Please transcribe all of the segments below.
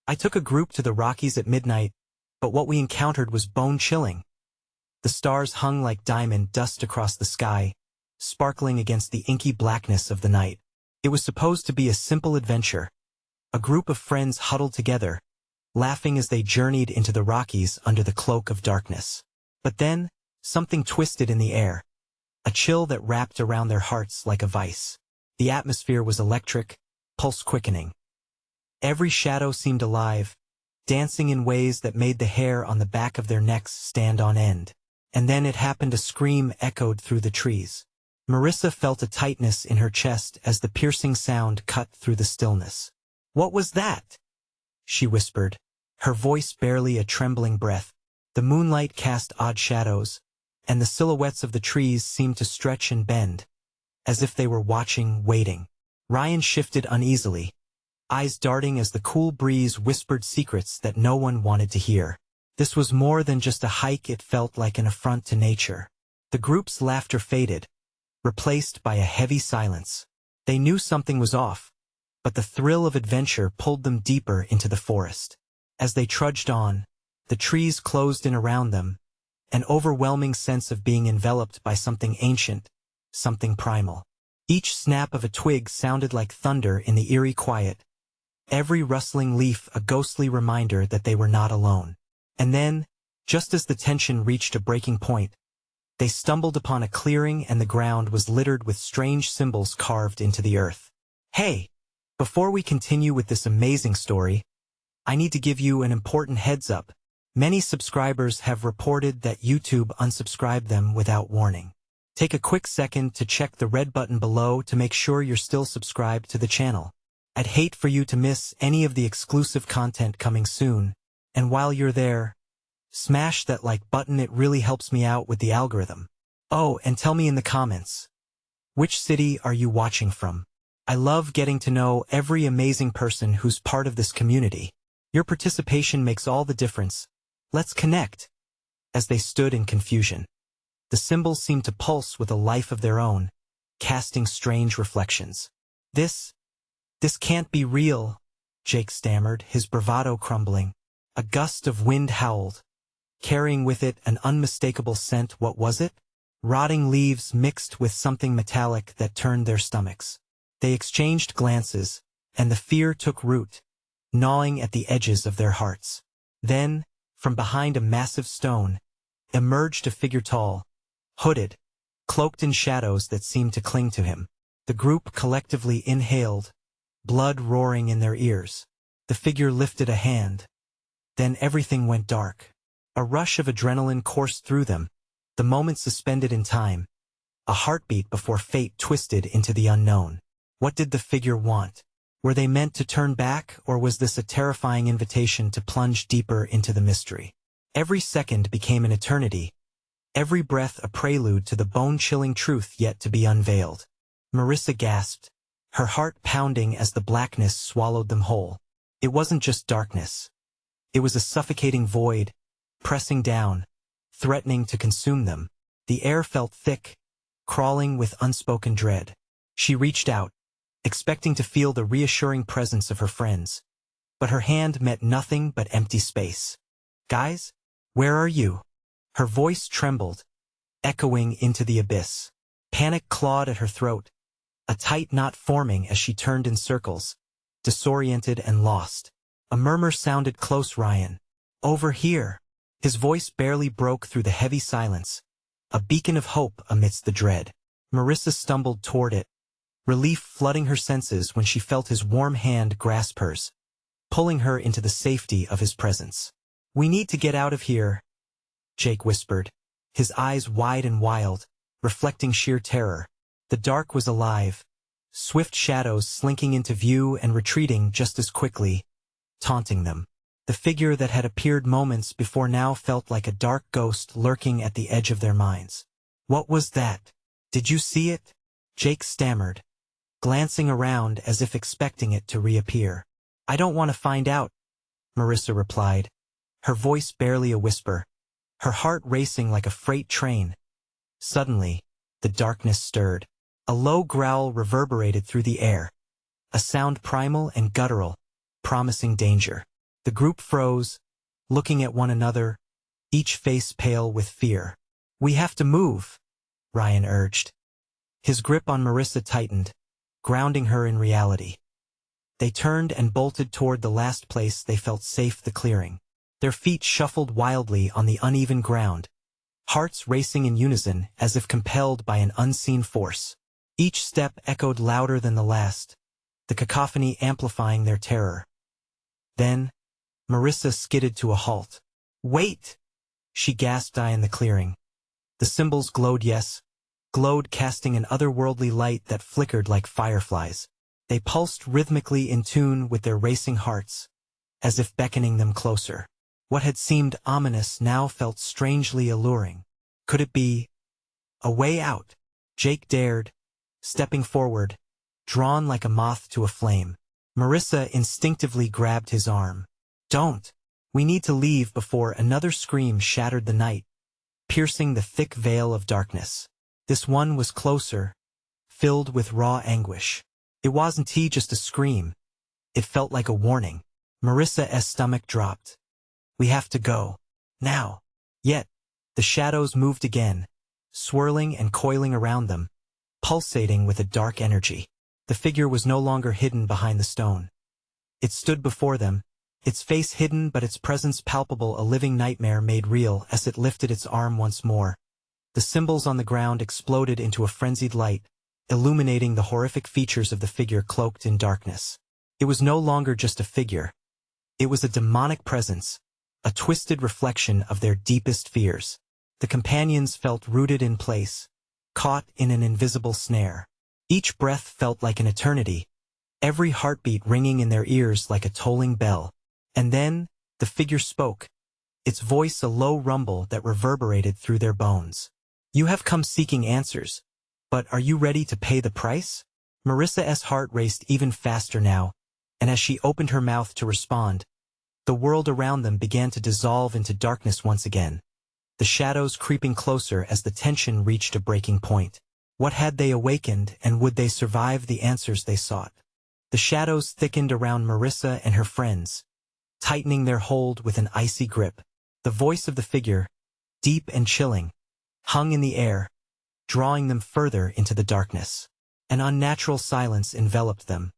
I took a group to the Rockies at midnight, but what we encountered was bone-chilling. The stars hung like diamond dust across the sky, sparkling against the inky blackness of the night. It was supposed to be a simple adventure. A group of friends huddled together, laughing as they journeyed into the Rockies under the cloak of darkness. But then, something twisted in the air, a chill that wrapped around their hearts like a vice. The atmosphere was electric, pulse-quickening. Every shadow seemed alive, dancing in ways that made the hair on the back of their necks stand on end. And then it happened. A scream echoed through the trees. Marissa felt a tightness in her chest as the piercing sound cut through the stillness. "What was that?" she whispered, her voice barely a trembling breath. The moonlight cast odd shadows, and the silhouettes of the trees seemed to stretch and bend, as if they were watching, waiting. Ryan shifted uneasily, eyes darting as the cool breeze whispered secrets that no one wanted to hear. This was more than just a hike. It felt like an affront to nature. The group's laughter faded, replaced by a heavy silence. They knew something was off, but the thrill of adventure pulled them deeper into the forest. As they trudged on, the trees closed in around them, an overwhelming sense of being enveloped by something ancient, something primal. Each snap of a twig sounded like thunder in the eerie quiet, every rustling leaf a ghostly reminder that they were not alone. And then, just as the tension reached a breaking point, they stumbled upon a clearing and the ground was littered with strange symbols carved into the earth. "Hey, before we continue with this amazing story, I need to give you an important heads up. Many subscribers have reported that YouTube unsubscribed them without warning. Take a quick second to check the red button below to make sure you're still subscribed to the channel. I'd hate for you to miss any of the exclusive content coming soon, and while you're there, smash that like button. It really helps me out with the algorithm. Oh, and tell me in the comments, which city are you watching from? I love getting to know every amazing person who's part of this community. Your participation makes all the difference. Let's connect." As they stood in confusion, the symbols seemed to pulse with a life of their own, casting strange reflections. This can't be real," Jake stammered, his bravado crumbling. A gust of wind howled, carrying with it an unmistakable scent. What was it? Rotting leaves mixed with something metallic that turned their stomachs. They exchanged glances, and the fear took root, gnawing at the edges of their hearts. Then, from behind a massive stone, emerged a figure tall, hooded, cloaked in shadows that seemed to cling to him. The group collectively inhaled, blood roaring in their ears. The figure lifted a hand. Then everything went dark. A rush of adrenaline coursed through them, the moment suspended in time, a heartbeat before fate twisted into the unknown. What did the figure want? Were they meant to turn back, or was this a terrifying invitation to plunge deeper into the mystery? Every second became an eternity, every breath a prelude to the bone-chilling truth yet to be unveiled. Marissa gasped, her heart pounding as the blackness swallowed them whole. It wasn't just darkness. It was a suffocating void, pressing down, threatening to consume them. The air felt thick, crawling with unspoken dread. She reached out, expecting to feel the reassuring presence of her friends, but her hand met nothing but empty space. "Guys, where are you?" Her voice trembled, echoing into the abyss. Panic clawed at her throat, a tight knot forming as she turned in circles, disoriented and lost. A murmur sounded close. "Ryan, over here." His voice barely broke through the heavy silence, a beacon of hope amidst the dread. Marissa stumbled toward it, relief flooding her senses when she felt his warm hand grasp hers, pulling her into the safety of his presence. "We need to get out of here," Jake whispered, his eyes wide and wild, reflecting sheer terror. The dark was alive, swift shadows slinking into view and retreating just as quickly, taunting them. The figure that had appeared moments before now felt like a dark ghost lurking at the edge of their minds. "What was that? Did you see it?" Jake stammered, glancing around as if expecting it to reappear. "I don't want to find out," Marissa replied, her voice barely a whisper, her heart racing like a freight train. Suddenly, the darkness stirred. A low growl reverberated through the air, a sound primal and guttural, promising danger. The group froze, looking at one another, each face pale with fear. "We have to move," Ryan urged. His grip on Marissa tightened, grounding her in reality. They turned and bolted toward the last place they felt safe, the clearing. Their feet shuffled wildly on the uneven ground, hearts racing in unison as if compelled by an unseen force. Each step echoed louder than the last, the cacophony amplifying their terror. Then, Marissa skidded to a halt. "Wait!" she gasped in the clearing. The symbols glowed, glowed, casting an otherworldly light that flickered like fireflies. They pulsed rhythmically in tune with their racing hearts, as if beckoning them closer. What had seemed ominous now felt strangely alluring. Could it be a way out? Jake dared, stepping forward, drawn like a moth to a flame. Marissa instinctively grabbed his arm. "Don't! We need to leave before..." Another scream shattered the night, piercing the thick veil of darkness. This one was closer, filled with raw anguish. It wasn't just a scream. It felt like a warning. Marissa's stomach dropped. "We have to go. Now." Yet, the shadows moved again, swirling and coiling around them, pulsating with a dark energy. The figure was no longer hidden behind the stone. It stood before them, its face hidden but its presence palpable, a living nightmare made real as it lifted its arm once more. The symbols on the ground exploded into a frenzied light, illuminating the horrific features of the figure cloaked in darkness. It was no longer just a figure. It was a demonic presence, a twisted reflection of their deepest fears. The companions felt rooted in place, caught in an invisible snare. Each breath felt like an eternity, every heartbeat ringing in their ears like a tolling bell. And then, the figure spoke, its voice a low rumble that reverberated through their bones. "You have come seeking answers, but are you ready to pay the price?" Marissa's heart raced even faster now, and as she opened her mouth to respond, the world around them began to dissolve into darkness once again, the shadows creeping closer as the tension reached a breaking point. What had they awakened, and would they survive the answers they sought? The shadows thickened around Marissa and her friends, tightening their hold with an icy grip. The voice of the figure, deep and chilling, hung in the air, drawing them further into the darkness. An unnatural silence enveloped them,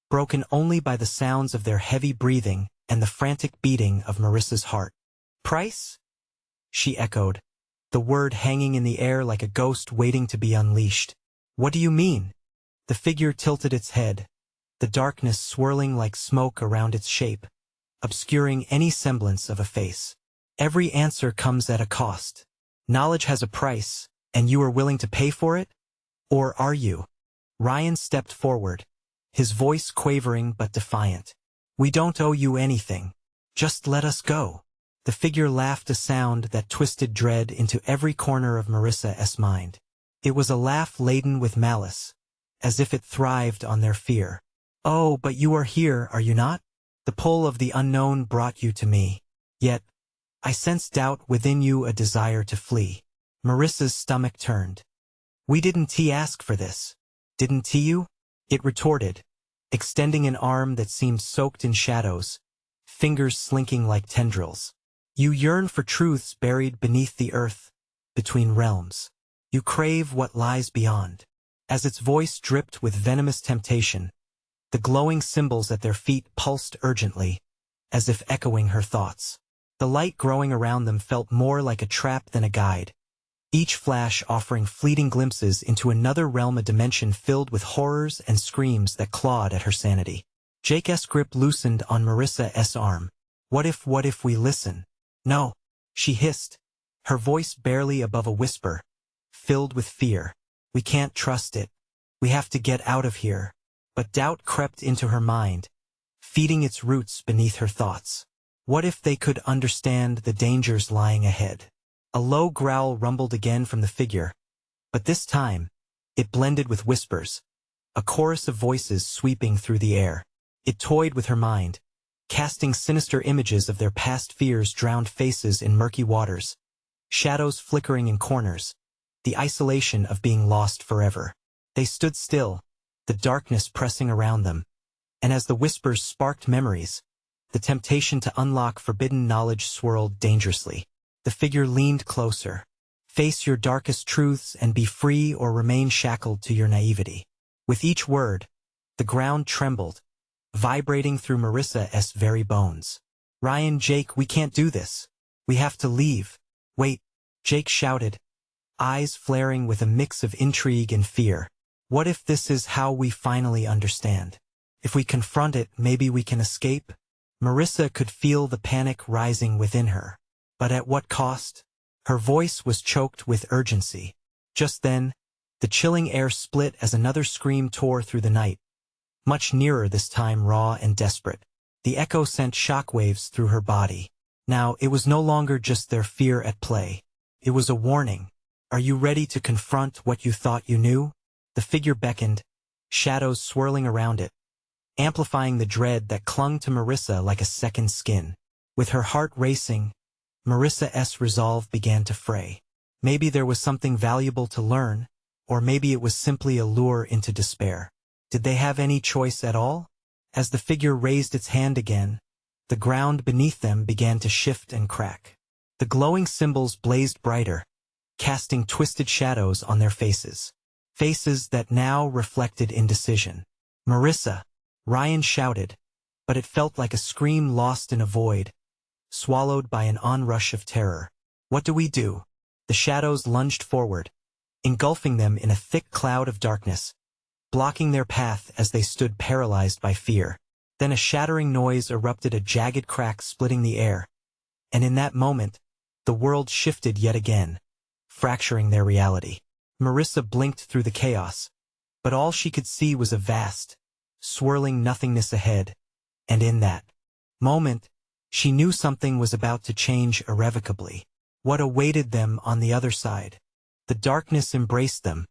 broken only by the sounds of their heavy breathing and the frantic beating of Marissa's heart. "Price?" she echoed, the word hanging in the air like a ghost waiting to be unleashed. "What do you mean?" The figure tilted its head, the darkness swirling like smoke around its shape, obscuring any semblance of a face. "Every answer comes at a cost. Knowledge has a price, and you are willing to pay for it? Or are you?" Ryan stepped forward, his voice quavering but defiant. "We don't owe you anything. Just let us go." The figure laughed, a sound that twisted dread into every corner of Marissa's mind. It was a laugh laden with malice, as if it thrived on their fear. "Oh, but you are here, are you not? The pull of the unknown brought you to me. Yet, I sense doubt within you, a desire to flee." Marissa's stomach turned. "We didn't ask for this, didn't you?" it retorted, extending an arm that seemed soaked in shadows, fingers slinking like tendrils. "You yearn for truths buried beneath the earth, between realms. You crave what lies beyond." As its voice dripped with venomous temptation, the glowing symbols at their feet pulsed urgently, as if echoing her thoughts. The light growing around them felt more like a trap than a guide, each flash offering fleeting glimpses into another realm, a dimension filled with horrors and screams that clawed at her sanity. Jake's grip loosened on Marissa's arm. What if we listen?" "No," she hissed, her voice barely above a whisper, filled with fear. "We can't trust it. We have to get out of here." But doubt crept into her mind, feeding its roots beneath her thoughts. What if they could understand the dangers lying ahead? A low growl rumbled again from the figure, but this time, it blended with whispers, a chorus of voices sweeping through the air. It toyed with her mind, casting sinister images of their past fears, drowned faces in murky waters, shadows flickering in corners, the isolation of being lost forever. They stood still, the darkness pressing around them, and as the whispers sparked memories, The temptation to unlock forbidden knowledge swirled dangerously. The figure leaned closer. Face your darkest truths and be free or remain shackled to your naivety. With each word, the ground trembled, vibrating through Marissa's very bones. Ryan, Jake, we can't do this. We have to leave. Wait, Jake shouted, eyes flaring with a mix of intrigue and fear. What if this is how we finally understand? If we confront it, maybe we can escape? Marissa could feel the panic rising within her. But at what cost? Her voice was choked with urgency. Just then, the chilling air split as another scream tore through the night. Much nearer this time, raw and desperate. The echo sent shockwaves through her body. Now, it was no longer just their fear at play. It was a warning. Are you ready to confront what you thought you knew? The figure beckoned, shadows swirling around it, amplifying the dread that clung to Marissa like a second skin. With her heart racing, Marissa's resolve began to fray. Maybe there was something valuable to learn, or maybe it was simply a lure into despair. Did they have any choice at all? As the figure raised its hand again, the ground beneath them began to shift and crack. The glowing symbols blazed brighter, casting twisted shadows on their faces. Faces that now reflected indecision. Marissa, Ryan shouted, but it felt like a scream lost in a void, swallowed by an onrush of terror. What do we do? The shadows lunged forward, engulfing them in a thick cloud of darkness, blocking their path as they stood paralyzed by fear. Then a shattering noise erupted, a jagged crack splitting the air. And in that moment, the world shifted yet again, fracturing their reality. Marissa blinked through the chaos, but all she could see was a vast, swirling nothingness ahead, and in that moment, she knew something was about to change irrevocably. What awaited them on the other side? The darkness embraced them,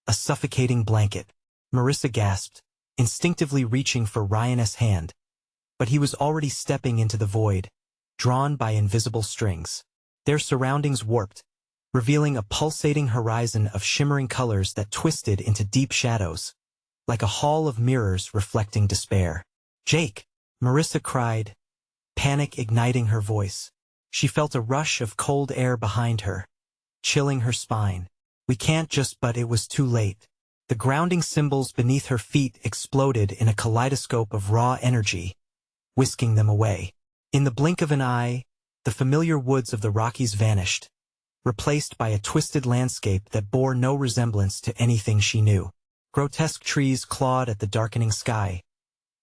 a suffocating blanket. Marissa gasped, instinctively reaching for Ryan's hand, but he was already stepping into the void, drawn by invisible strings. Their surroundings warped, revealing a pulsating horizon of shimmering colors that twisted into deep shadows, like a hall of mirrors reflecting despair. Jake! Marissa cried, panic igniting her voice. She felt a rush of cold air behind her, chilling her spine. We can't just, but it was too late. The grounding symbols beneath her feet exploded in a kaleidoscope of raw energy, whisking them away. In the blink of an eye, the familiar woods of the Rockies vanished, replaced by a twisted landscape that bore no resemblance to anything she knew. Grotesque trees clawed at the darkening sky,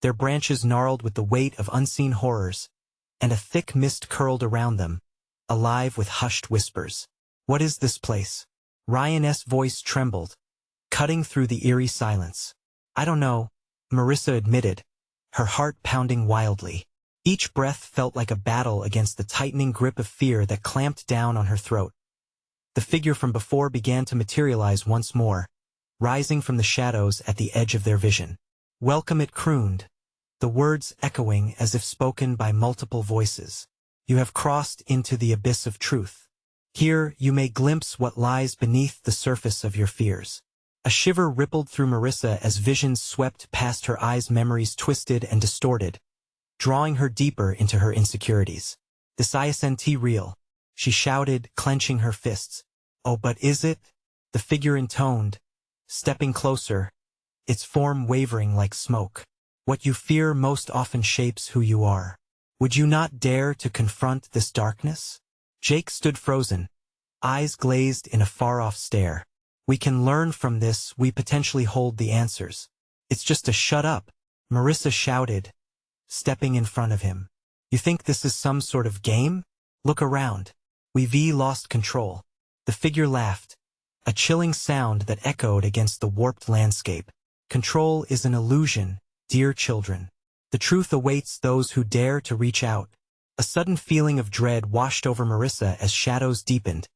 their branches gnarled with the weight of unseen horrors, and a thick mist curled around them, alive with hushed whispers. What is this place? Ryan's voice trembled, cutting through the eerie silence. I don't know, Marissa admitted, her heart pounding wildly. Each breath felt like a battle against the tightening grip of fear that clamped down on her throat. The figure from before began to materialize once more, rising from the shadows at the edge of their vision. Welcome, it crooned, the words echoing as if spoken by multiple voices. You have crossed into the abyss of truth. Here you may glimpse what lies beneath the surface of your fears. A shiver rippled through Marissa as visions swept past her eyes, memories twisted and distorted, drawing her deeper into her insecurities. This isn't real, she shouted, clenching her fists. Oh, but is it? The figure intoned, stepping closer, its form wavering like smoke. What you fear most often shapes who you are. Would you not dare to confront this darkness? Jake stood frozen, eyes glazed in a far-off stare. We can learn from this, we potentially hold the answers. It's just a shut up, Marissa shouted, stepping in front of him. You think this is some sort of game? Look around. We've lost control. The figure laughed, a chilling sound that echoed against the warped landscape. Control is an illusion, dear children. The truth awaits those who dare to reach out. A sudden feeling of dread washed over Marissa as shadows deepened,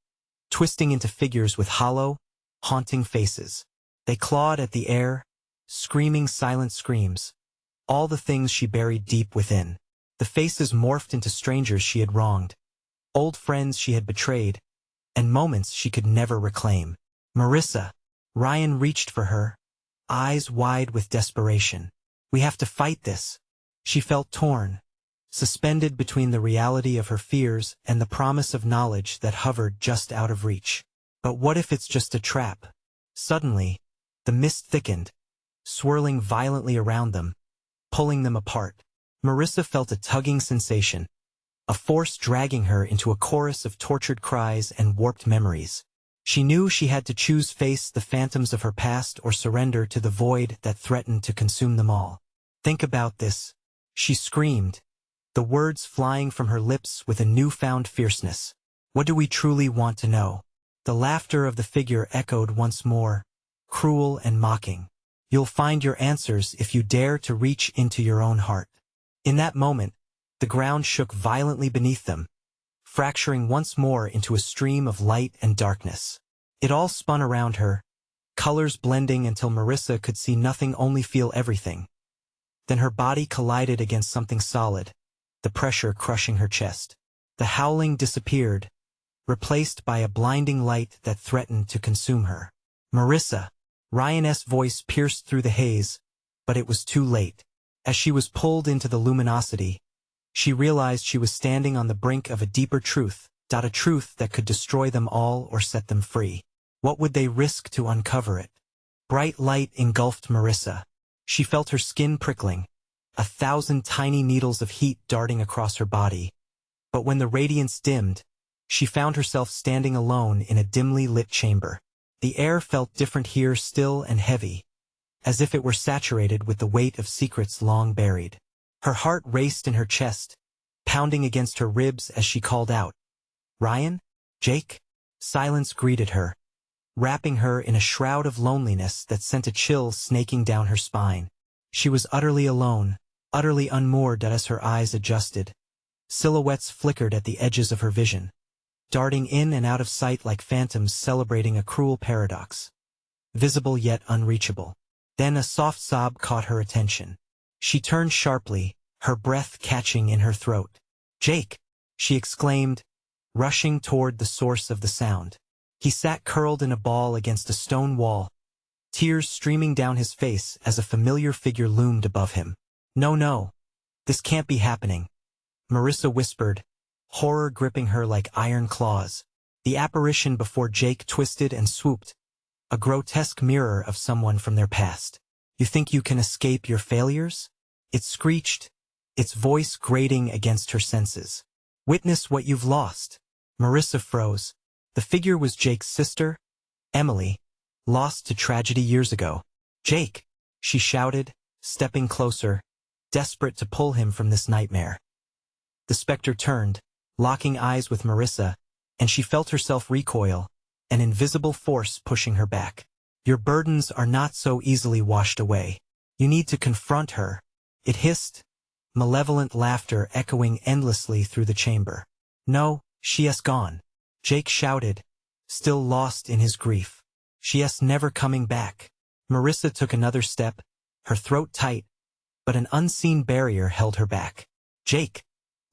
twisting into figures with hollow, haunting faces. They clawed at the air, screaming silent screams, all the things she buried deep within. The faces morphed into strangers she had wronged, old friends she had betrayed, and moments she could never reclaim. Marissa! Ryan reached for her, eyes wide with desperation. We have to fight this. She felt torn, suspended between the reality of her fears and the promise of knowledge that hovered just out of reach. But what if it's just a trap? Suddenly, the mist thickened, swirling violently around them, pulling them apart. Marissa felt a tugging sensation, a force dragging her into a chorus of tortured cries and warped memories. She knew she had to choose: face the phantoms of her past or surrender to the void that threatened to consume them all. "Think about this," she screamed, the words flying from her lips with a newfound fierceness. "What do we truly want to know?" The laughter of the figure echoed once more, cruel and mocking. "You'll find your answers if you dare to reach into your own heart." In that moment, the ground shook violently beneath them, fracturing once more into a stream of light and darkness. It all spun around her, colors blending until Marissa could see nothing, only feel everything. Then her body collided against something solid, the pressure crushing her chest. The howling disappeared, replaced by a blinding light that threatened to consume her. "Marissa!" Ryan's voice pierced through the haze, but it was too late. As she was pulled into the luminosity, she realized she was standing on the brink of a deeper truth, a truth that could destroy them all or set them free. What would they risk to uncover it? Bright light engulfed Marissa. She felt her skin prickling, 1,000 tiny needles of heat darting across her body. But when the radiance dimmed, she found herself standing alone in a dimly lit chamber. The air felt different here, still and heavy, as if it were saturated with the weight of secrets long buried. Her heart raced in her chest, pounding against her ribs as she called out, "Ryan? Jake?" Silence greeted her, wrapping her in a shroud of loneliness that sent a chill snaking down her spine. She was utterly alone, utterly unmoored. As her eyes adjusted, silhouettes flickered at the edges of her vision, darting in and out of sight like phantoms celebrating a cruel paradox. Visible yet unreachable. Then a soft sob caught her attention. She turned sharply, her breath catching in her throat. "Jake!" she exclaimed, rushing toward the source of the sound. He sat curled in a ball against a stone wall, tears streaming down his face as a familiar figure loomed above him. "No, no. This can't be happening," Marissa whispered, horror gripping her like iron claws. The apparition before Jake twisted and swooped, a grotesque mirror of someone from their past. "You think you can escape your failures?" It screeched, its voice grating against her senses. "Witness what you've lost." Marissa froze. The figure was Jake's sister, Emily, lost to tragedy years ago. "Jake!" she shouted, stepping closer, desperate to pull him from this nightmare. The specter turned, locking eyes with Marissa, and she felt herself recoil, an invisible force pushing her back. "Your burdens are not so easily washed away. You need to confront her," it hissed, malevolent laughter echoing endlessly through the chamber. "No, she's gone," Jake shouted, still lost in his grief. "She's never coming back." Marissa took another step, her throat tight, but an unseen barrier held her back. "Jake,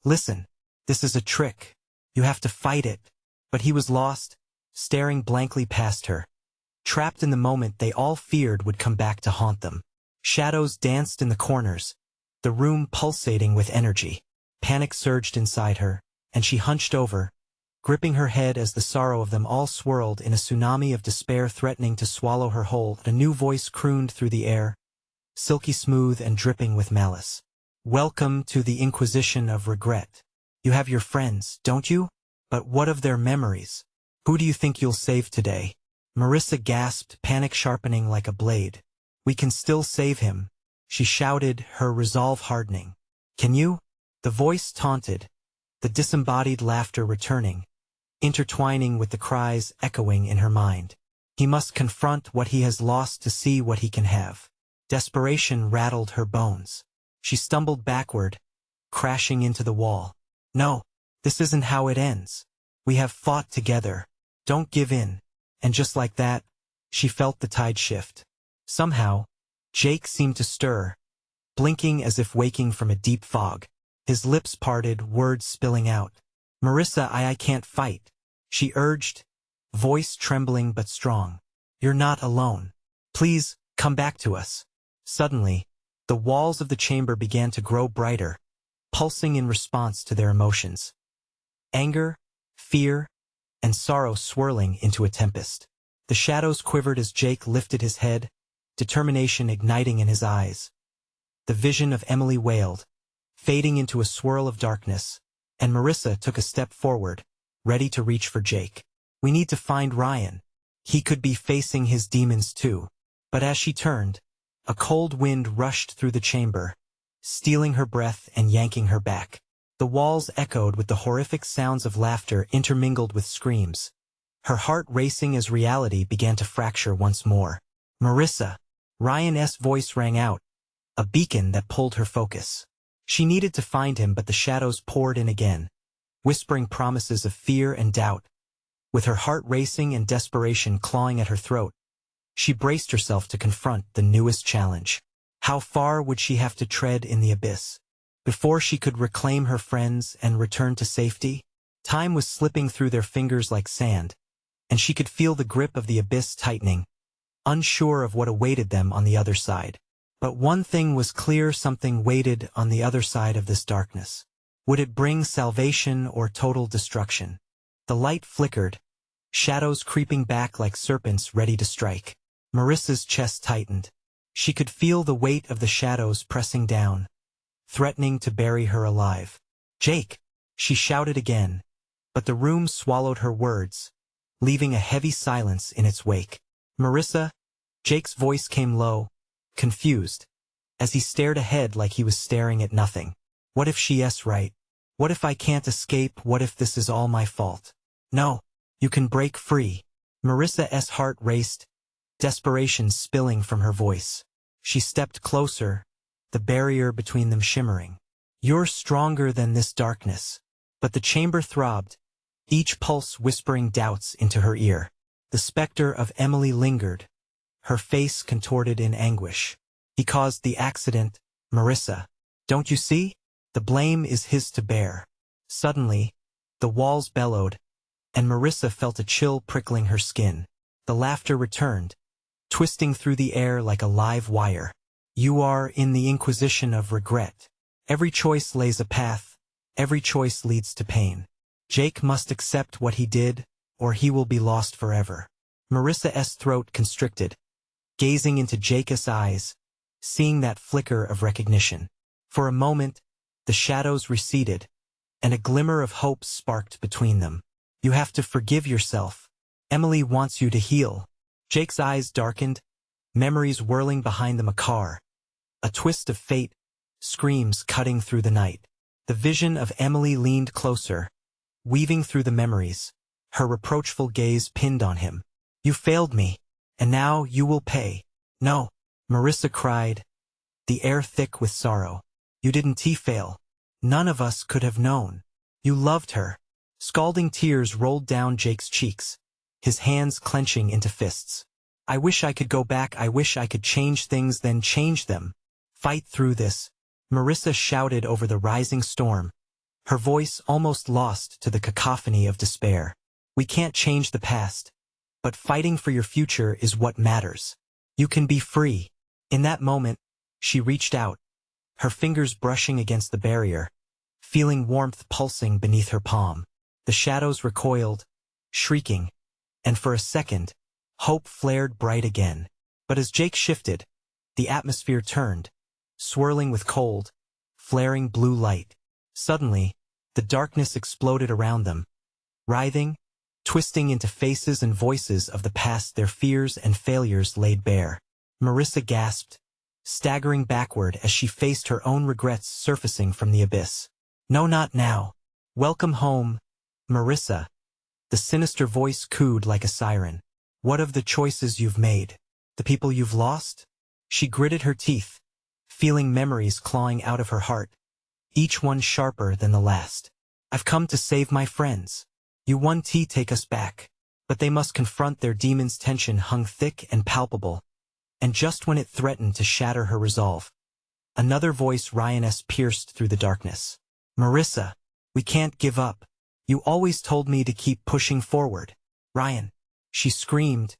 listen, this is a trick. You have to fight it." But he was lost, staring blankly past her, trapped in the moment they all feared would come back to haunt them. Shadows danced in the corners, the room pulsating with energy. Panic surged inside her, and she hunched over, gripping her head as the sorrow of them all swirled in a tsunami of despair threatening to swallow her whole. A new voice crooned through the air, silky smooth and dripping with malice. "Welcome to the Inquisition of Regret. You have your friends, don't you? But what of their memories? Who do you think you'll save today?" Marissa gasped, panic sharpening like a blade. "We can still save him," she shouted, her resolve hardening. "Can you?" The voice taunted, the disembodied laughter returning, intertwining with the cries echoing in her mind. He must confront what he has lost to see what he can have. Desperation rattled her bones. She stumbled backward, crashing into the wall. "No, this isn't how it ends. We have fought together. Don't give in." And just like that, she felt the tide shift. Somehow, Jake seemed to stir, blinking as if waking from a deep fog. His lips parted, words spilling out. "Marissa, I can't fight," she urged, voice trembling but strong. "You're not alone. Please, come back to us." Suddenly, the walls of the chamber began to grow brighter, pulsing in response to their emotions. Anger, fear, and sorrow swirling into a tempest. The shadows quivered as Jake lifted his head, determination igniting in his eyes. The vision of Emily wailed, fading into a swirl of darkness, and Marissa took a step forward, ready to reach for Jake. We need to find Ryan. He could be facing his demons too. But as she turned, a cold wind rushed through the chamber, stealing her breath and yanking her back. The walls echoed with the horrific sounds of laughter intermingled with screams. Her heart racing as reality began to fracture once more. Marissa! Ryan's voice rang out, a beacon that pulled her focus. She needed to find him, but the shadows poured in again, whispering promises of fear and doubt. With her heart racing and desperation clawing at her throat, she braced herself to confront the newest challenge. How far would she have to tread in the abyss before she could reclaim her friends and return to safety? Time was slipping through their fingers like sand, and she could feel the grip of the abyss tightening, unsure of what awaited them on the other side. But one thing was clear: something waited on the other side of this darkness. Would it bring salvation or total destruction? The light flickered, shadows creeping back like serpents ready to strike. Marissa's chest tightened. She could feel the weight of the shadows pressing down, threatening to bury her alive. "Jake!" she shouted again, but the room swallowed her words, leaving a heavy silence in its wake. "Marissa?" Jake's voice came low, confused, as he stared ahead like he was staring at nothing. "What if she's right? What if I can't escape? What if this is all my fault?" "No, you can break free." Marissa's heart raced, desperation spilling from her voice. She stepped closer, the barrier between them shimmering. "You're stronger than this darkness." But the chamber throbbed, each pulse whispering doubts into her ear. The specter of Emily lingered, her face contorted in anguish. "He caused the accident, Marissa. Don't you see? The blame is his to bear." Suddenly, the walls bellowed, and Marissa felt a chill prickling her skin. The laughter returned, twisting through the air like a live wire. "You are in the inquisition of regret. Every choice lays a path, every choice leads to pain. Jake must accept what he did, or he will be lost forever." Marissa's throat constricted, gazing into Jake's eyes, seeing that flicker of recognition. For a moment, the shadows receded, and a glimmer of hope sparked between them. "You have to forgive yourself. Emily wants you to heal." Jake's eyes darkened, memories whirling behind them. A car, a twist of fate, screams cutting through the night. The vision of Emily leaned closer, weaving through the memories, her reproachful gaze pinned on him. "You failed me, and now you will pay." "No," Marissa cried, the air thick with sorrow. "You didn't fail. None of us could have known. You loved her." Scalding tears rolled down Jake's cheeks, his hands clenching into fists. "I wish I could go back. I wish I could change things, then change them. Fight through this," Marissa shouted over the rising storm, her voice almost lost to the cacophony of despair. "We can't change the past, but fighting for your future is what matters. You can be free." In that moment, she reached out, her fingers brushing against the barrier, feeling warmth pulsing beneath her palm. The shadows recoiled, shrieking, and for a second, hope flared bright again. But as Jake shifted, the atmosphere turned, swirling with cold, flaring blue light. Suddenly, the darkness exploded around them, writhing, twisting into faces and voices of the past, their fears and failures laid bare. Marissa gasped, staggering backward as she faced her own regrets surfacing from the abyss. "No, not now. Welcome home, Marissa." The sinister voice cooed like a siren. "What of the choices you've made? The people you've lost?" She gritted her teeth, feeling memories clawing out of her heart, each one sharper than the last. "I've come to save my friends. You won take us back." But they must confront their demons. Tension hung thick and palpable, and just when it threatened to shatter her resolve, another voice, Ryan's, pierced through the darkness. "Marissa, we can't give up. You always told me to keep pushing forward." "Ryan," she screamed,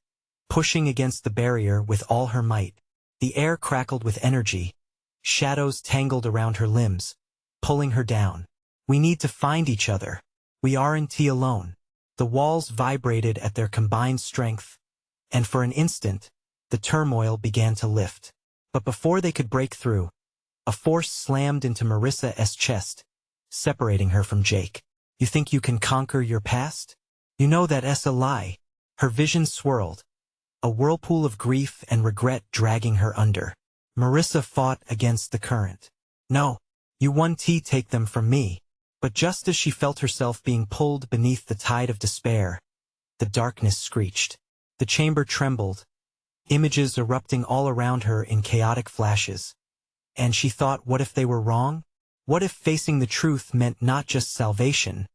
pushing against the barrier with all her might. The air crackled with energy, shadows tangled around her limbs, pulling her down. We need to find each other. We aren't alone. The walls vibrated at their combined strength, and for an instant, the turmoil began to lift. But before they could break through, a force slammed into Marissa's chest, separating her from Jake. You think you can conquer your past? You know that's a lie. Her vision swirled, a whirlpool of grief and regret dragging her under. Marissa fought against the current. No, you won't take them from me. But just as she felt herself being pulled beneath the tide of despair, the darkness screeched. The chamber trembled, images erupting all around her in chaotic flashes. And she thought, what if they were wrong? What if facing the truth meant not just salvation,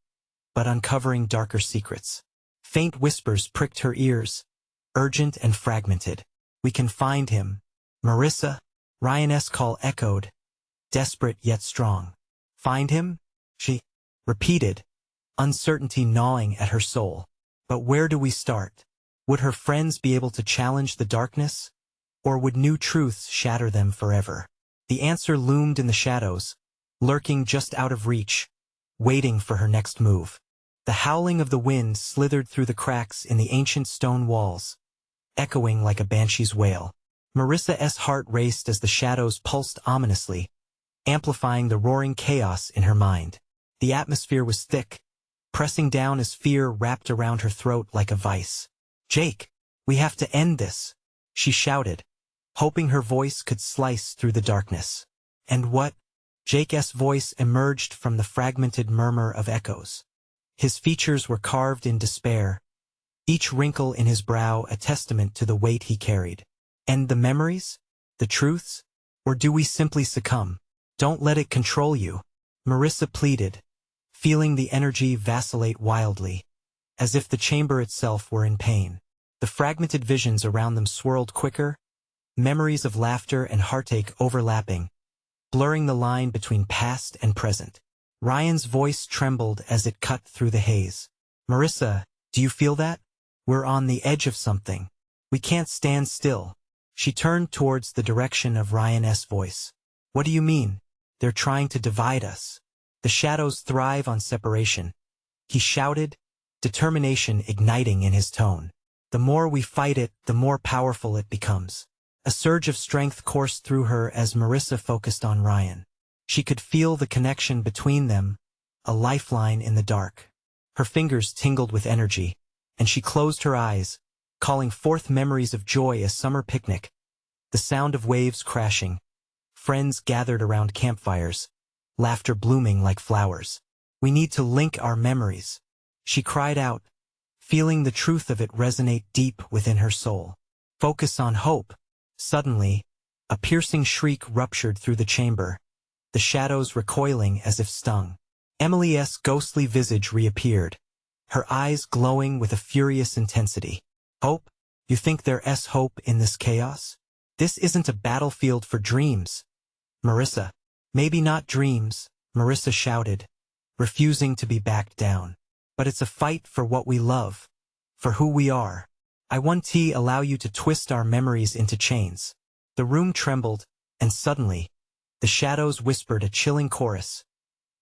but uncovering darker secrets? Faint whispers pricked her ears, urgent and fragmented. We can find him. Marissa, Ryan's call echoed, desperate yet strong. Find him? She repeated, uncertainty gnawing at her soul. But where do we start? Would her friends be able to challenge the darkness? Or would new truths shatter them forever? The answer loomed in the shadows, lurking just out of reach, waiting for her next move. The howling of the wind slithered through the cracks in the ancient stone walls, echoing like a banshee's wail. Marissa's heart raced as the shadows pulsed ominously, amplifying the roaring chaos in her mind. The atmosphere was thick, pressing down as fear wrapped around her throat like a vice. Jake, we have to end this, she shouted, hoping her voice could slice through the darkness. And what? Jake's voice emerged from the fragmented murmur of echoes. His features were carved in despair, each wrinkle in his brow a testament to the weight he carried. End the memories? The truths? Or do we simply succumb? Don't let it control you, Marissa pleaded, feeling the energy vacillate wildly, as if the chamber itself were in pain. The fragmented visions around them swirled quicker, memories of laughter and heartache overlapping, blurring the line between past and present. Ryan's voice trembled as it cut through the haze. Marissa, do you feel that? We're on the edge of something. We can't stand still. She turned towards the direction of Ryan's voice. What do you mean? They're trying to divide us. The shadows thrive on separation, he shouted, determination igniting in his tone. The more we fight it, the more powerful it becomes. A surge of strength coursed through her as Marissa focused on Ryan. She could feel the connection between them, a lifeline in the dark. Her fingers tingled with energy, and she closed her eyes, calling forth memories of joy, a summer picnic, the sound of waves crashing, friends gathered around campfires, laughter blooming like flowers. We need to link our memories, she cried out, feeling the truth of it resonate deep within her soul. Focus on hope. Suddenly, a piercing shriek ruptured through the chamber, the shadows recoiling as if stung. Emily's ghostly visage reappeared, her eyes glowing with a furious intensity. Hope? You think there's hope in this chaos? This isn't a battlefield for dreams. Marissa. Maybe not dreams, Marissa shouted, refusing to be backed down. But it's a fight for what we love, for who we are. I won't allow you to twist our memories into chains. The room trembled, and suddenly, the shadows whispered a chilling chorus.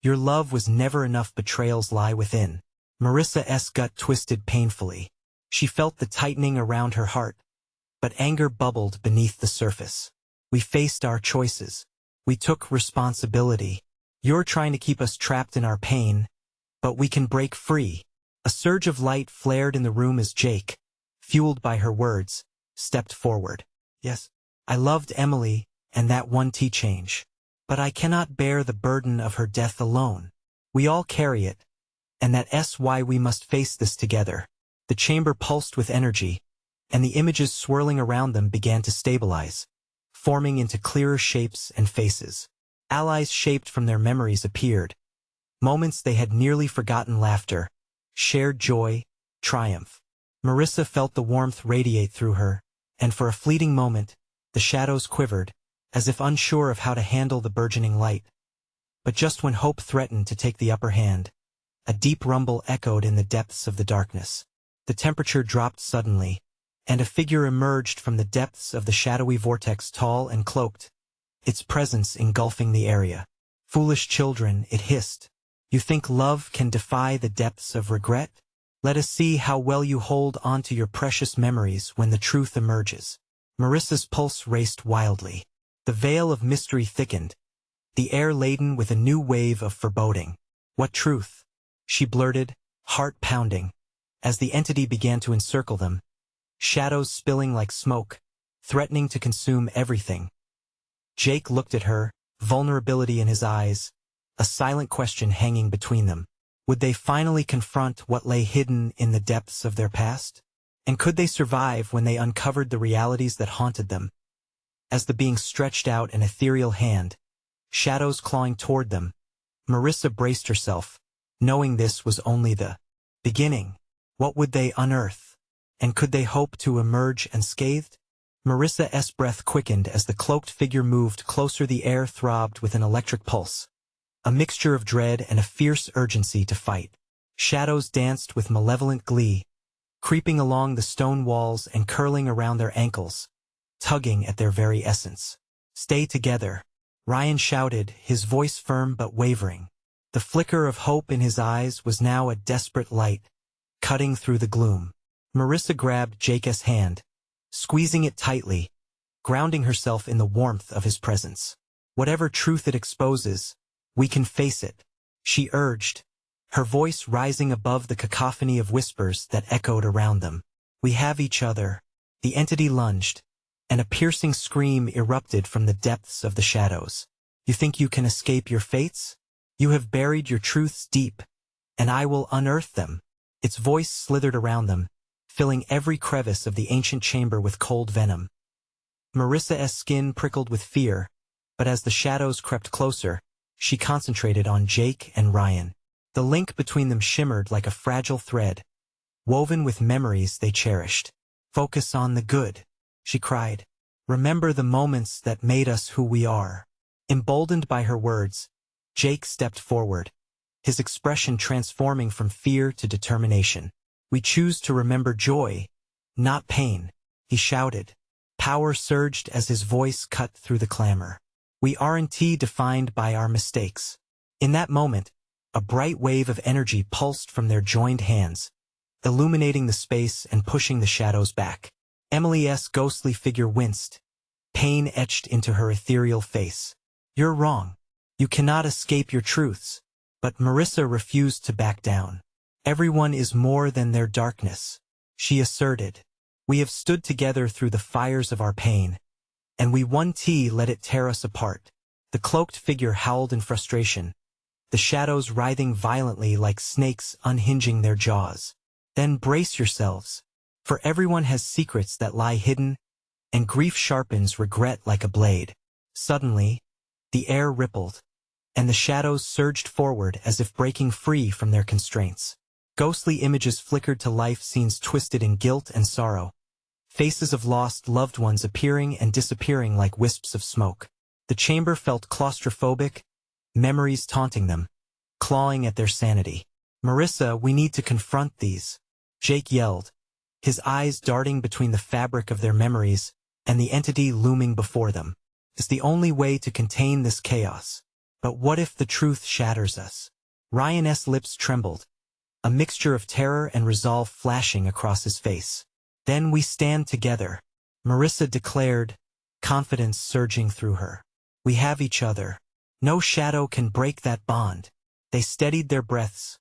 Your love was never enough, betrayals lie within. Marissa's gut twisted painfully. She felt the tightening around her heart, but anger bubbled beneath the surface. We faced our choices. We took responsibility. You're trying to keep us trapped in our pain, but we can break free. A surge of light flared in the room as Jake, fueled by her words, stepped forward. Yes, I loved Emily, and that one change. But I cannot bear the burden of her death alone. We all carry it, and that's why we must face this together. The chamber pulsed with energy, and the images swirling around them began to stabilize, forming into clearer shapes and faces. Allies shaped from their memories appeared. Moments they had nearly forgotten, laughter, shared joy, triumph. Marissa felt the warmth radiate through her, and for a fleeting moment, the shadows quivered, as if unsure of how to handle the burgeoning light. But just when hope threatened to take the upper hand, a deep rumble echoed in the depths of the darkness. The temperature dropped suddenly, and a figure emerged from the depths of the shadowy vortex, tall and cloaked, its presence engulfing the area. Foolish children, it hissed. You think love can defy the depths of regret? Let us see how well you hold on to your precious memories when the truth emerges. Marissa's pulse raced wildly. The veil of mystery thickened, the air laden with a new wave of foreboding. What truth? She blurted, heart pounding, as the entity began to encircle them, shadows spilling like smoke, threatening to consume everything. Jake looked at her, vulnerability in his eyes, a silent question hanging between them. Would they finally confront what lay hidden in the depths of their past? And could they survive when they uncovered the realities that haunted them? As the being stretched out an ethereal hand, shadows clawing toward them, Marissa braced herself, knowing this was only the beginning. What would they unearth? And could they hope to emerge unscathed? Marissa's breath quickened as the cloaked figure moved closer. The air throbbed with an electric pulse, a mixture of dread and a fierce urgency to fight. Shadows danced with malevolent glee, creeping along the stone walls and curling around their ankles, tugging at their very essence. Stay together, Ryan shouted, his voice firm but wavering. The flicker of hope in his eyes was now a desperate light, cutting through the gloom. Marissa grabbed Jake's hand, squeezing it tightly, grounding herself in the warmth of his presence. Whatever truth it exposes, we can face it, she urged, her voice rising above the cacophony of whispers that echoed around them. We have each other. The entity lunged, and a piercing scream erupted from the depths of the shadows. You think you can escape your fates? You have buried your truths deep, and I will unearth them. Its voice slithered around them, filling every crevice of the ancient chamber with cold venom. Marissa's skin prickled with fear, but as the shadows crept closer, she concentrated on Jake and Ryan. The link between them shimmered like a fragile thread, woven with memories they cherished. Focus on the good, she cried. Remember the moments that made us who we are. Emboldened by her words, Jake stepped forward, his expression transforming from fear to determination. We choose to remember joy, not pain, he shouted. Power surged as his voice cut through the clamor. We aren't defined by our mistakes. In that moment, a bright wave of energy pulsed from their joined hands, illuminating the space and pushing the shadows back. Emily's ghostly figure winced, pain etched into her ethereal face. You're wrong. You cannot escape your truths. But Marissa refused to back down. Everyone is more than their darkness, she asserted. We have stood together through the fires of our pain, and we won't let it tear us apart. The cloaked figure howled in frustration, the shadows writhing violently like snakes unhinging their jaws. Then brace yourselves, for everyone has secrets that lie hidden, and grief sharpens regret like a blade. Suddenly, the air rippled, and the shadows surged forward as if breaking free from their constraints. Ghostly images flickered to life, scenes twisted in guilt and sorrow, faces of lost loved ones appearing and disappearing like wisps of smoke. The chamber felt claustrophobic, memories taunting them, clawing at their sanity. Marissa, we need to confront these, Jake yelled, his eyes darting between the fabric of their memories and the entity looming before them. It's the only way to contain this chaos. But what if the truth shatters us? Ryan's lips trembled, a mixture of terror and resolve flashing across his face. Then we stand together, Marissa declared, confidence surging through her. We have each other. No shadow can break that bond. They steadied their breaths,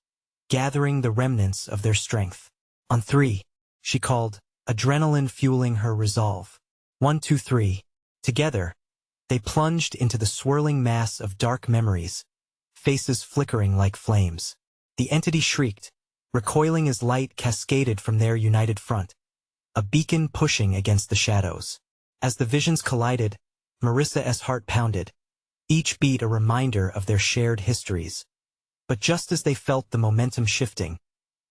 gathering the remnants of their strength. On three, she called, adrenaline fueling her resolve. 1, 2, 3. Together, they plunged into the swirling mass of dark memories, faces flickering like flames. The entity shrieked, recoiling as light cascaded from their united front, a beacon pushing against the shadows. As the visions collided, Marissa's heart pounded, each beat a reminder of their shared histories. But just as they felt the momentum shifting,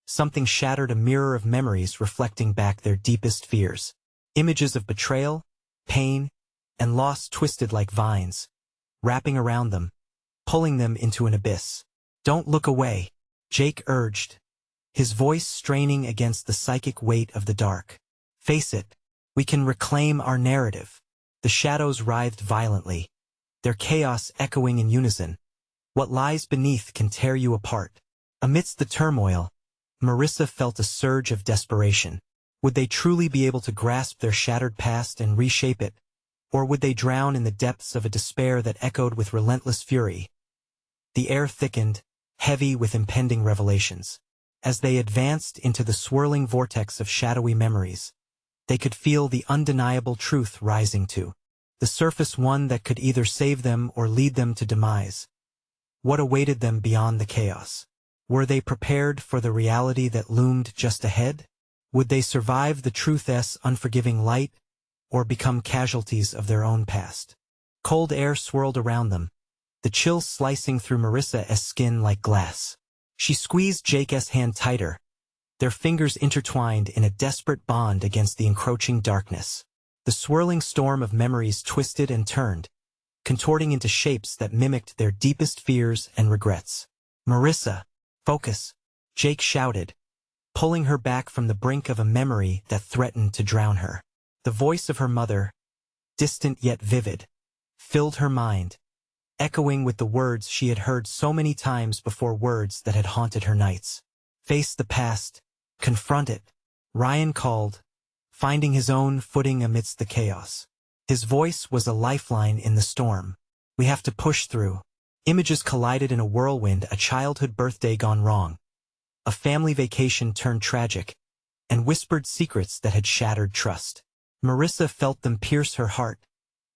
something shattered, a mirror of memories reflecting back their deepest fears. Images of betrayal, pain, and loss twisted like vines, wrapping around them, pulling them into an abyss. Don't look away, Jake urged, his voice straining against the psychic weight of the dark. Face it, we can reclaim our narrative. The shadows writhed violently, their chaos echoing in unison, What lies beneath can tear you apart. Amidst the turmoil, Marissa felt a surge of desperation. Would they truly be able to grasp their shattered past and reshape it? Or would they drown in the depths of a despair that echoed with relentless fury? The air thickened, heavy with impending revelations. As they advanced into the swirling vortex of shadowy memories, they could feel the undeniable truth rising to the surface, one that could either save them or lead them to demise. What awaited them beyond the chaos? Were they prepared for the reality that loomed just ahead? Would they survive the truth's unforgiving light, or become casualties of their own past? Cold air swirled around them, the chill slicing through Marissa's skin like glass. She squeezed Jake's hand tighter, their fingers intertwined in a desperate bond against the encroaching darkness. The swirling storm of memories twisted and turned, contorting into shapes that mimicked their deepest fears and regrets. "Marissa, focus," Jake shouted, pulling her back from the brink of a memory that threatened to drown her. The voice of her mother, distant yet vivid, filled her mind, echoing with the words she had heard so many times before, words that had haunted her nights. "Face the past, confront it," Ryan called, finding his own footing amidst the chaos. His voice was a lifeline in the storm. "We have to push through." Images collided in a whirlwind, a childhood birthday gone wrong, a family vacation turned tragic, and whispered secrets that had shattered trust. Marissa felt them pierce her heart,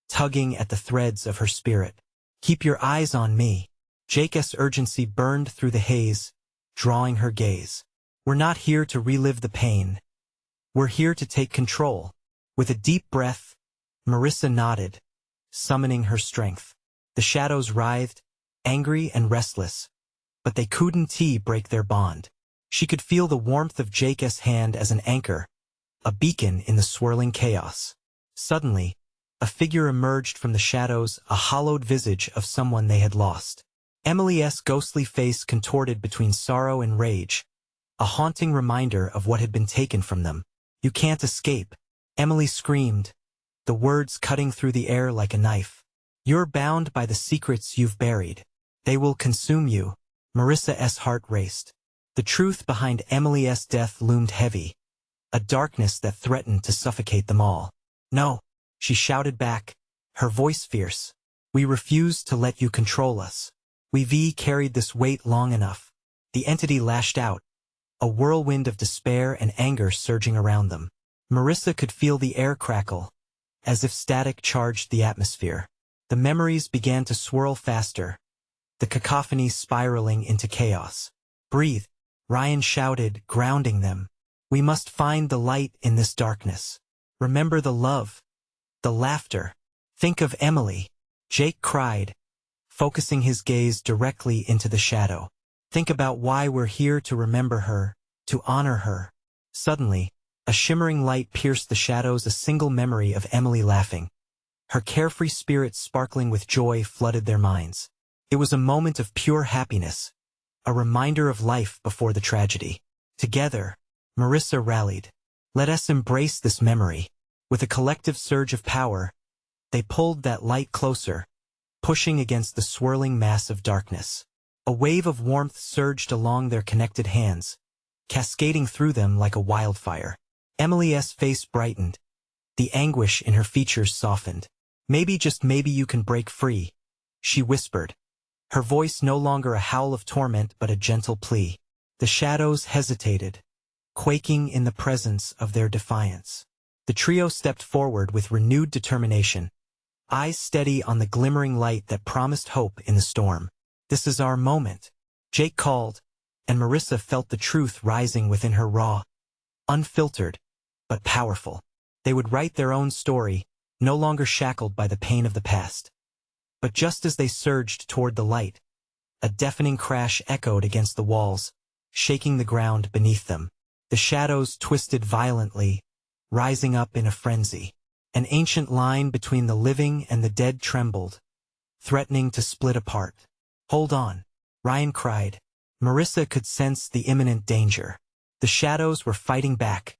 tugging at the threads of her spirit. "Keep your eyes on me." Jake's urgency burned through the haze, drawing her gaze. "We're not here to relive the pain. We're here to take control." With a deep breath, Marissa nodded, summoning her strength. The shadows writhed, angry and restless, but they couldn't break their bond. She could feel the warmth of Jake's hand as an anchor, a beacon in the swirling chaos. Suddenly, a figure emerged from the shadows, a hollowed visage of someone they had lost. Emily's ghostly face contorted between sorrow and rage, a haunting reminder of what had been taken from them. "You can't escape," Emily screamed, the words cutting through the air like a knife. "You're bound by the secrets you've buried. They will consume you." Marissa's heart raced. The truth behind Emily's death loomed heavy, a darkness that threatened to suffocate them all. "No," she shouted back, her voice fierce. "We refuse to let you control us. We've carried this weight long enough." The entity lashed out, a whirlwind of despair and anger surging around them. Marissa could feel the air crackle, as if static charged the atmosphere. The memories began to swirl faster, the cacophony spiraling into chaos. "Breathe," Ryan shouted, grounding them. "We must find the light in this darkness. Remember the love, the laughter. Think of Emily," Jake cried, focusing his gaze directly into the shadow. "Think about why we're here, to remember her, to honor her." Suddenly, a shimmering light pierced the shadows, a single memory of Emily laughing. Her carefree spirit sparkling with joy flooded their minds. It was a moment of pure happiness, a reminder of life before the tragedy. Together, Marissa rallied. "Let us embrace this memory." With a collective surge of power, they pulled that light closer, pushing against the swirling mass of darkness. A wave of warmth surged along their connected hands, cascading through them like a wildfire. Emily's face brightened, the anguish in her features softened. "Maybe, just maybe, you can break free," she whispered, her voice no longer a howl of torment but a gentle plea. The shadows hesitated, quaking in the presence of their defiance. The trio stepped forward with renewed determination, eyes steady on the glimmering light that promised hope in the storm. "This is our moment," Jake called, and Marissa felt the truth rising within her, raw, unfiltered, but powerful. They would write their own story, no longer shackled by the pain of the past. But just as they surged toward the light, a deafening crash echoed against the walls, shaking the ground beneath them. The shadows twisted violently, rising up in a frenzy. An ancient line between the living and the dead trembled, threatening to split apart. "Hold on," Ryan cried. Marissa could sense the imminent danger. The shadows were fighting back,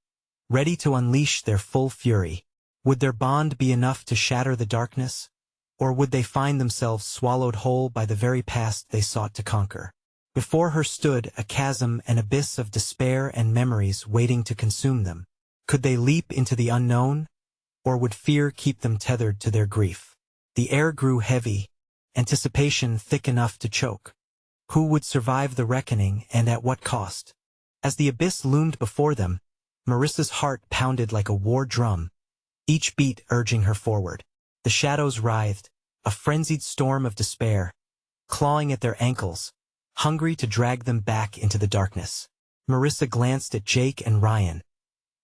ready to unleash their full fury. Would their bond be enough to shatter the darkness? Or would they find themselves swallowed whole by the very past they sought to conquer? Before her stood a chasm, an abyss of despair and memories waiting to consume them. Could they leap into the unknown, or would fear keep them tethered to their grief? The air grew heavy, anticipation thick enough to choke. Who would survive the reckoning, and at what cost? As the abyss loomed before them, Marissa's heart pounded like a war drum, each beat urging her forward. The shadows writhed, a frenzied storm of despair, clawing at their ankles, hungry to drag them back into the darkness. Marissa glanced at Jake and Ryan,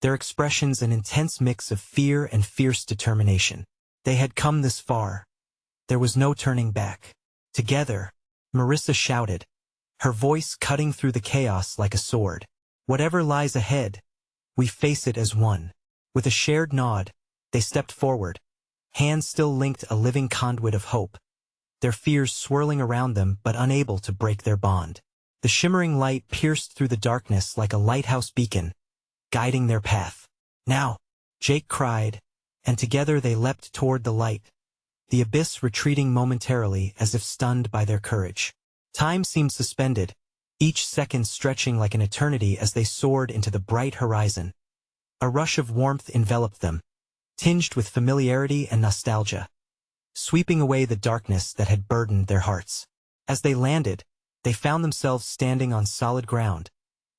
their expressions an intense mix of fear and fierce determination. They had come this far. There was no turning back. Together, Marissa shouted, her voice cutting through the chaos like a sword. Whatever lies ahead, we face it as one. With a shared nod, they stepped forward, hands still linked, a living conduit of hope, their fears swirling around them but unable to break their bond. The shimmering light pierced through the darkness like a lighthouse beacon, guiding their path. Now, Jake cried, and together they leapt toward the light, the abyss retreating momentarily as if stunned by their courage. Time seemed suspended, each second stretching like an eternity as they soared into the bright horizon. A rush of warmth enveloped them, tinged with familiarity and nostalgia, sweeping away the darkness that had burdened their hearts. As they landed, they found themselves standing on solid ground,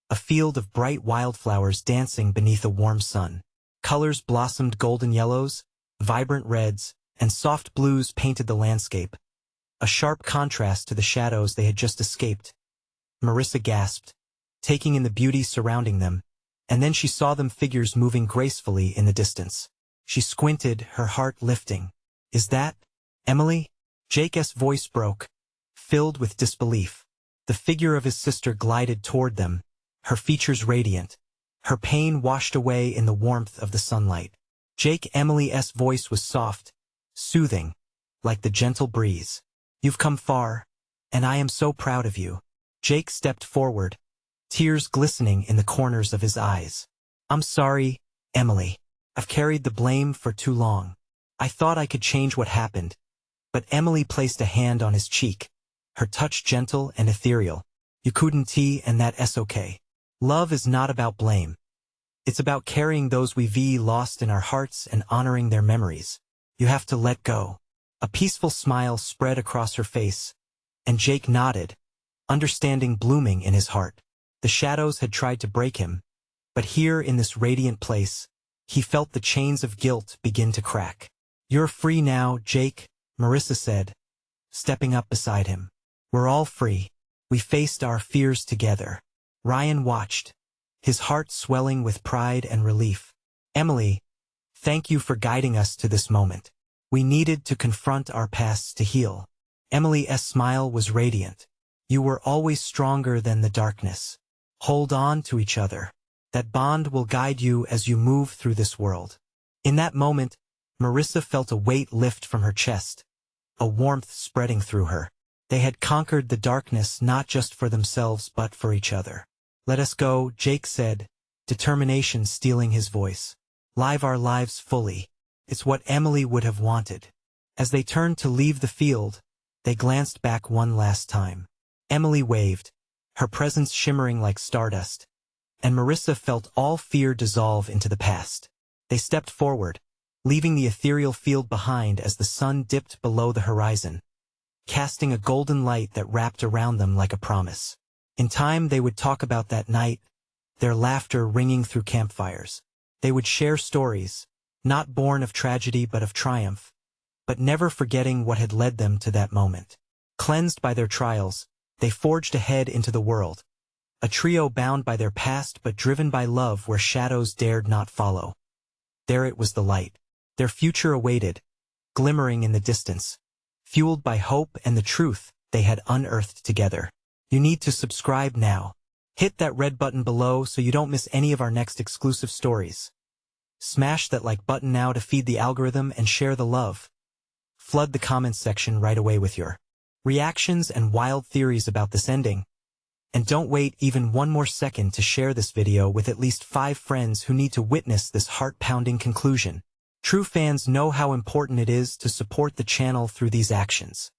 a field of bright wildflowers dancing beneath a warm sun. Colors blossomed, golden yellows, vibrant reds, and soft blues painted the landscape, a sharp contrast to the shadows they had just escaped. Marissa gasped, taking in the beauty surrounding them, and then she saw them, figures moving gracefully in the distance. She squinted, her heart lifting. Is that Emily? Jake's voice broke, filled with disbelief. The figure of his sister glided toward them, her features radiant, her pain washed away in the warmth of the sunlight. Emily's voice was soft, soothing, like the gentle breeze. You've come far, and I am so proud of you. Jake stepped forward, tears glistening in the corners of his eyes. I'm sorry, Emily. I've carried the blame for too long. I thought I could change what happened. But Emily placed a hand on his cheek, her touch gentle and ethereal. You couldn't, and that's okay. Love is not about blame. It's about carrying those we've lost in our hearts and honoring their memories. You have to let go. A peaceful smile spread across her face, and Jake nodded, understanding blooming in his heart. The shadows had tried to break him, but here in this radiant place, he felt the chains of guilt begin to crack. You're free now, Jake, Marissa said, stepping up beside him. We're all free. We faced our fears together. Ryan watched, his heart swelling with pride and relief. Emily, thank you for guiding us to this moment. We needed to confront our pasts to heal. Emily's smile was radiant. You were always stronger than the darkness. Hold on to each other. That bond will guide you as you move through this world. In that moment, Marissa felt a weight lift from her chest, a warmth spreading through her. They had conquered the darkness not just for themselves but for each other. Let us go, Jake said, determination stealing his voice. Live our lives fully. It's what Emily would have wanted. As they turned to leave the field, they glanced back one last time. Emily waved, her presence shimmering like stardust, and Marissa felt all fear dissolve into the past. They stepped forward, leaving the ethereal field behind as the sun dipped below the horizon, casting a golden light that wrapped around them like a promise. In time they would talk about that night, their laughter ringing through campfires. They would share stories, not born of tragedy but of triumph, but never forgetting what had led them to that moment. Cleansed by their trials, they forged ahead into the world, a trio bound by their past but driven by love where shadows dared not follow. There it was, the light. Their future awaited, glimmering in the distance, fueled by hope and the truth they had unearthed together. You need to subscribe now. Hit that red button below so you don't miss any of our next exclusive stories. Smash that like button now to feed the algorithm and share the love. Flood the comments section right away with your reactions and wild theories about this ending. And don't wait even one more second to share this video with at least 5 friends who need to witness this heart-pounding conclusion. True fans know how important it is to support the channel through these actions.